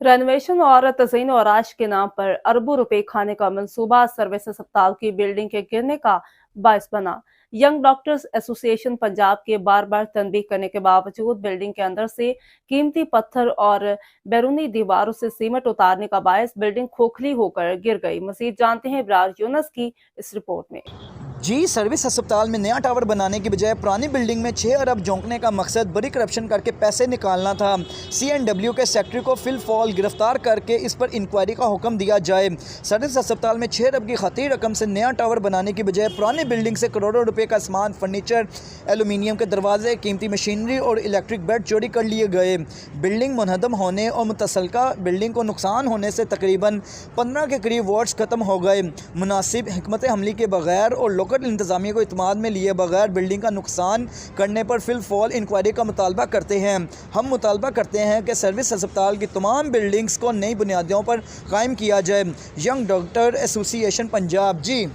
Renovation और तज़ीन और आराइश के नाम पर अरबों रुपए खाने का मंसूबा सर्विस अस्पताल की बिल्डिंग के गिरने का बायस बना। यंग डॉक्टर्स एसोसिएशन पंजाब के बार बार तनबीह करने के बावजूद बिल्डिंग के अंदर से कीमती पत्थर और बैरूनी दीवारों से सीमेंट उतारने का बायस बिल्डिंग खोखली होकर गिर गई। मजीद जानते हैं इब्रार यूनस की इस रिपोर्ट में। जी सर्विस अस्पताल में नया टावर बनाने की बजाय पुरानी बिल्डिंग में 6 अरब झोंकने का मकसद बड़ी करप्शन करके पैसे निकालना था। CNW के सेक्रेटरी को फिल फॉल गिरफ्तार करके इस पर इंक्वायरी का हुक्म दिया जाए। सर्विस अस्पताल में 6 अरब की खती रकम से नया टावर बनाने की बजाय पुरानी बिल्डिंग से करोड़ों रुपए का सामान, फर्नीचर, एलुमिनियम के दरवाजे, कीमती मशीनरी और इलेक्ट्रिक बेड चोरी कर लिए गए। बिल्डिंग मुनहदम होने और मुतसलका बिल्डिंग को नुकसान होने से तकरीबन 15 के करीब वार्ड्स खत्म हो गए। मुनासिब हिकमत अमली के बगैर और लोकल इंतजामिया को इत्माद में लिए बगैर बिल्डिंग का नुकसान करने पर फिल फॉल इंक्वायरी का मुतालबा करते हैं। हम मुतालबा करते हैं कि सर्विस अस्पताल की तमाम बिल्डिंग्स को नई बुनियादों पर कायम किया जाए। Young doctor association Punjab. जी।